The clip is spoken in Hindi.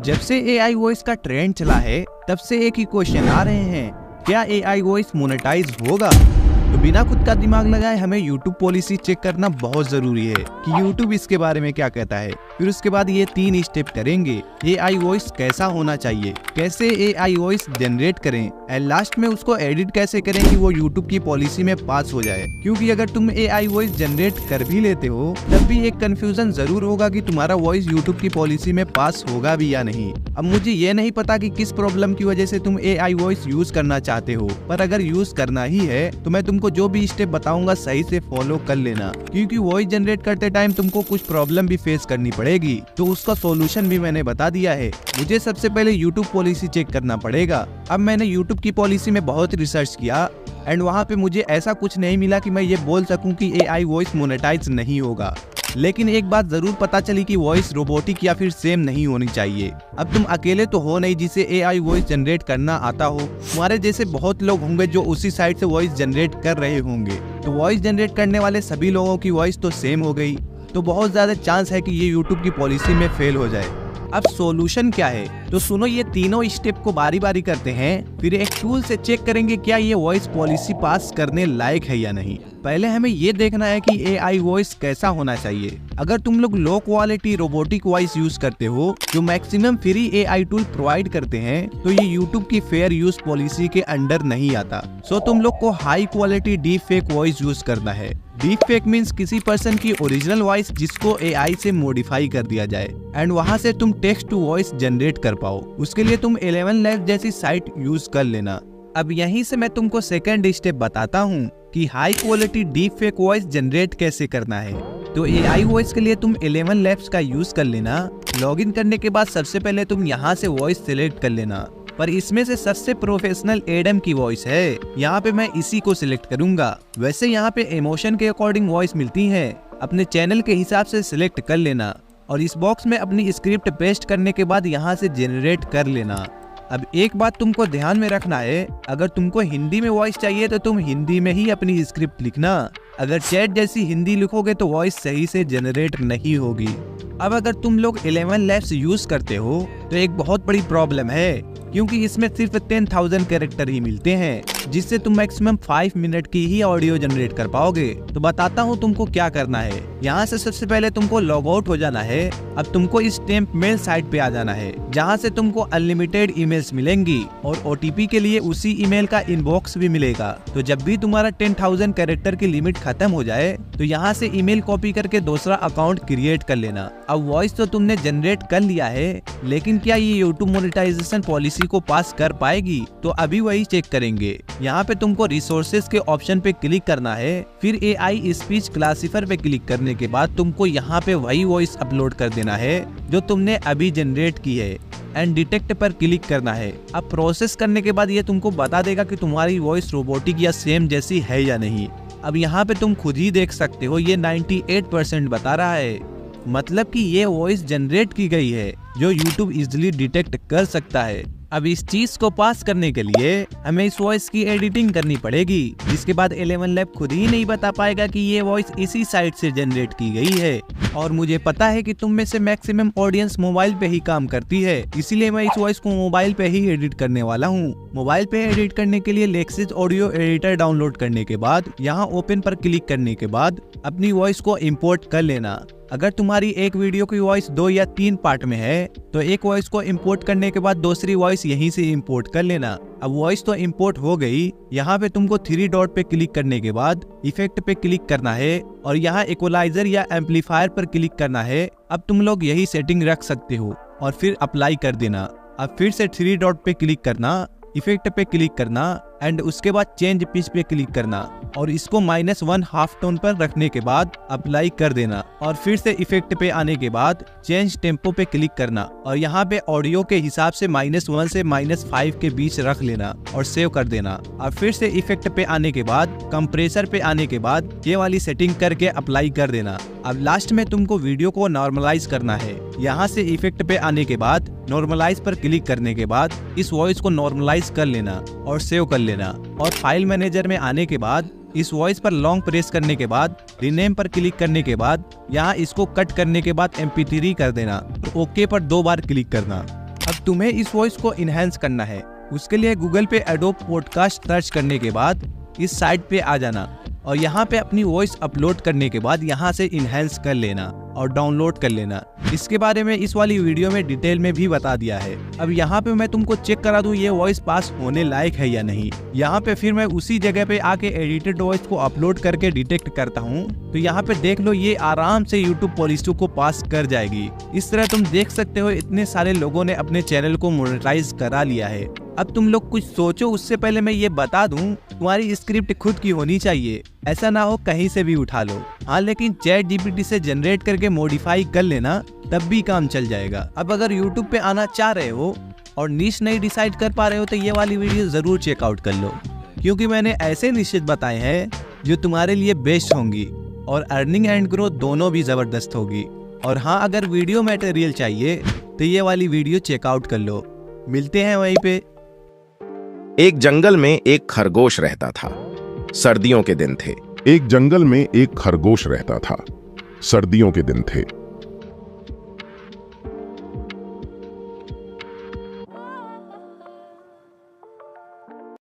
जब से एआई वॉइस का ट्रेंड चला है तब से एक ही क्वेश्चन आ रहे हैं, क्या एआई वॉइस मोनेटाइज होगा? तो बिना खुद का दिमाग लगाए हमें YouTube पॉलिसी चेक करना बहुत जरूरी है कि YouTube इसके बारे में क्या कहता है। फिर उसके बाद ये 3 स्टेप करेंगे। एआई वॉइस कैसा होना चाहिए, कैसे एआई वॉइस जनरेट करें, एंड लास्ट में उसको एडिट कैसे करें कि वो YouTube की पॉलिसी में पास हो जाए। क्योंकि अगर तुम एआई वॉइस जनरेट कर भी लेते हो तब भी एक कंफ्यूजन जरूर होगा कि तुम्हारा वॉइस YouTube की पॉलिसी में पास होगा भी या नहीं। अब मुझे ये नहीं पता कि किस प्रॉब्लम की वजह से तुम एआई वॉइस यूज करना चाहते हो, पर अगर यूज करना ही है तो मैं तुमको जो भी स्टेप बताऊंगा सही से फॉलो कर लेना, क्योंकि वॉइस जनरेट करते टाइम तुमको कुछ प्रॉब्लम भी फेस करनी पड़ेगी, तो उसका सॉल्यूशन भी मैंने बता दिया है। मुझे सबसे पहले YouTube पॉलिसी चेक करना पड़ेगा। अब मैंने YouTube की पॉलिसी में बहुत रिसर्च किया एंड वहाँ पे मुझे ऐसा कुछ नहीं मिला कि मैं ये बोल सकूं कि एआई वॉइस मोनेटाइज नहीं होगा। लेकिन एक बात जरूर पता चली कि वॉइस रोबोटिक या फिर सेम नहीं होनी चाहिए। अब तुम अकेले तो हो नहीं जिसे एआई वॉइस जनरेट करना आता हो, तुम्हारे जैसे बहुत लोग होंगे जो उसी साइड से वॉइस जनरेट कर रहे होंगे। तो वॉइस जनरेट करने वाले सभी लोगों की वॉइस तो सेम हो गई, तो बहुत ज्यादा चांस है कि ये YouTube की पॉलिसी में फेल हो जाए। अब सॉल्यूशन क्या है, तो सुनो, ये तीनों स्टेप को बारी बारी करते हैं, फिर एक टूल से चेक करेंगे क्या ये वॉइस पॉलिसी पास करने लायक है या नहीं। पहले हमें ये देखना है कि एआई वॉइस कैसा होना चाहिए। अगर तुम लोग low quality robotic voice use करते हो जो maximum free AI tool provide करते हैं, तो ये YouTube की फेयर यूज पॉलिसी के अंडर नहीं आता। सो तुम लोग को high quality deep fake voice use करना है। डीप फेक मीन्स किसी पर्सन की ओरिजिनल वॉइस जिसको एआई से मॉडिफाई कर दिया जाए एंड वहाँ से तुम टेक्स्ट टू वॉइस जनरेट कर पाओ। उसके लिए तुम 11 Labs जैसी साइट यूज कर लेना। अब यहीं से मैं तुमको सेकंड स्टेप बताता हूँ कि high quality deep fake voice generate कैसे करना है। तो एआई वॉइस के लिए तुम 11 Labs का यूज कर लेना। लॉगिन करने के बाद सबसे पहले तुम यहाँ से वॉइस सिलेक्ट कर लेना, पर इसमें से सबसे प्रोफेशनल एडम की वॉइस है, यहाँ पे मैं इसी को सिलेक्ट करूंगा। वैसे यहाँ पे इमोशन के अकॉर्डिंग वॉइस मिलती है, अपने चैनल के हिसाब से सिलेक्ट कर लेना और इस बॉक्स में अपनी स्क्रिप्ट पेस्ट करने के बाद यहाँ से जनरेट कर लेना। अब एक बात तुमको ध्यान में रखना है, अगर तुमको हिंदी में वॉइस चाहिए तो तुम हिंदी में ही अपनी स्क्रिप्ट लिखना। अगर चैट जैसी हिंदी लिखोगे तो वॉइस सही से जनरेट नहीं होगी। अब अगर तुम लोग 11 Labs यूज करते हो तो एक बहुत बड़ी प्रॉब्लम है, क्योंकि इसमें सिर्फ 10,000 कैरेक्टर ही मिलते हैं, जिससे तुम मैक्सिमम 5 मिनट की ही ऑडियो जनरेट कर पाओगे। तो बताता हूँ तुमको क्या करना है। यहाँ से सबसे पहले तुमको लॉग आउट हो जाना है। अब तुमको इस टेम्प मेल साइट पे आ जाना है, जहाँ से तुमको अनलिमिटेड ईमेल्स मिलेंगी और ओटीपी के लिए उसी ईमेल का इनबॉक्स भी मिलेगा। तो जब भी तुम्हारा 10,000 कैरेक्टर की लिमिट खत्म हो जाए तो यहाँ से ईमेल कॉपी करके दूसरा अकाउंट क्रिएट कर लेना। अब वॉइस तो तुमने जनरेट कर लिया है, लेकिन क्या ये YouTube मोनेटाइजेशन पॉलिसी को पास कर पाएगी? तो अभी वही चेक करेंगे। यहाँ पे तुमको रिसोर्सेज के ऑप्शन पे क्लिक करना है, फिर एआई स्पीच क्लासिफायर पे क्लिक करने के बाद तुमको यहाँ पे वही वॉइस अपलोड कर देना है जो तुमने अभी जनरेट की है एंड डिटेक्ट पर क्लिक करना है। अब प्रोसेस करने के बाद ये तुमको बता देगा कि तुम्हारी वॉइस रोबोटिक या सेम जैसी है या नहीं। अब यहाँ पे तुम खुद ही देख सकते हो, ये 98% बता रहा है, मतलब कि ये वॉइस जनरेट की गई है जो YouTube इजिली डिटेक्ट कर सकता है। अब इस चीज को पास करने के लिए हमें इस वॉइस की एडिटिंग करनी पड़ेगी, जिसके बाद 11 Labs खुद ही नहीं बता पाएगा कि ये वॉइस इसी साइट से जनरेट की गई है। और मुझे पता है कि तुम में से मैक्सिमम ऑडियंस मोबाइल पे ही काम करती है, इसीलिए मैं इस वॉइस को मोबाइल पे ही एडिट करने वाला हूँ। मोबाइल पे एडिट करने के लिए Lexis ऑडियो एडिटर डाउनलोड करने के बाद यहाँ ओपन पर क्लिक करने के बाद अपनी वॉइस को इम्पोर्ट कर लेना। अगर तुम्हारी एक वीडियो की वॉइस 2 या 3 पार्ट में है तो एक वॉइस को इंपोर्ट करने के बाद दूसरी वॉइस यहीं से इंपोर्ट कर लेना। अब वॉइस तो इंपोर्ट हो गई। यहाँ पे तुमको 3 डॉट पे क्लिक करने के बाद इफेक्ट पे क्लिक करना है और यहाँ इक्वलाइजर या एम्पलीफायर पर क्लिक करना है। अब तुम लोग यही सेटिंग रख सकते हो और फिर अप्लाई कर देना। अब फिर से 3 डॉट पे क्लिक करना, इफेक्ट पे क्लिक करना एंड उसके बाद चेंज पिच पे क्लिक करना और इसको -1 हाफ टोन पर रखने के बाद अप्लाई कर देना और फिर से इफेक्ट पे आने के बाद चेंज टेम्पो पे क्लिक करना और यहाँ पे ऑडियो के हिसाब से -1 से -5 के बीच रख लेना और सेव कर देना। और फिर से इफेक्ट पे आने के बाद कंप्रेसर पे आने के बाद ये वाली सेटिंग करके अप्लाई कर देना। अब लास्ट में तुमको वीडियो को नॉर्मलाइज करना है। यहाँ से इफेक्ट पे आने के बाद नॉर्मलाइज पर क्लिक करने के बाद इस वॉइस को नॉर्मलाइज कर लेना और सेव कर लेना और फाइल मैनेजर में आने के बाद इस वॉइस पर लॉन्ग प्रेस करने के बाद रीनेम पर क्लिक करने के बाद यहाँ इसको कट करने के बाद MP3 कर देना। तो ओके पर 2 बार क्लिक करना। तुम्हें इस वॉइस को इनहेंस करना है, उसके लिए गूगल पे एडोब पॉडकास्ट सर्च करने के बाद इस साइट पे आ जाना और यहाँ पे अपनी वॉइस अपलोड करने के बाद यहाँ से इनहेंस कर लेना और डाउनलोड कर लेना। इसके बारे में इस वाली वीडियो में डिटेल में भी बता दिया है। अब यहाँ पे मैं तुमको चेक करा दूं ये वॉइस पास होने लायक है या नहीं। यहाँ पे फिर मैं उसी जगह पे आके एडिटेड वॉइस को अपलोड करके डिटेक्ट करता हूँ, तो यहाँ पे देख लो ये आराम से यूट्यूब पॉलिसी को पास कर जाएगी। इस तरह तुम देख सकते हो इतने सारे लोगों ने अपने चैनल को मोनेटाइज करा लिया है। अब तुम लोग कुछ सोचो, उससे पहले मैं ये बता दूं तुम्हारी स्क्रिप्ट खुद की होनी चाहिए, ऐसा ना हो कहीं से भी उठा लो। हाँ, लेकिन चैट जीपीटी से जनरेट करके मॉडिफाई कर लेना, तब भी काम चल जाएगा। अब अगर यूट्यूब पे आना चाह रहे हो और नीश नहीं डिसाइड कर पा रहे हो तो ये वाली वीडियो जरूर चेकआउट कर लो, क्योंकि मैंने ऐसे निश्चित बताए हैं जो तुम्हारे लिए बेस्ट होंगी और अर्निंग एंड ग्रोथ दोनों भी जबरदस्त होगी। और हाँ, अगर वीडियो मटेरियल चाहिए तो ये वाली वीडियो चेकआउट कर लो। मिलते हैं वहीं पे। एक जंगल में एक खरगोश रहता था। सर्दियों के दिन थे। एक जंगल में एक खरगोश रहता था। सर्दियों के दिन थे।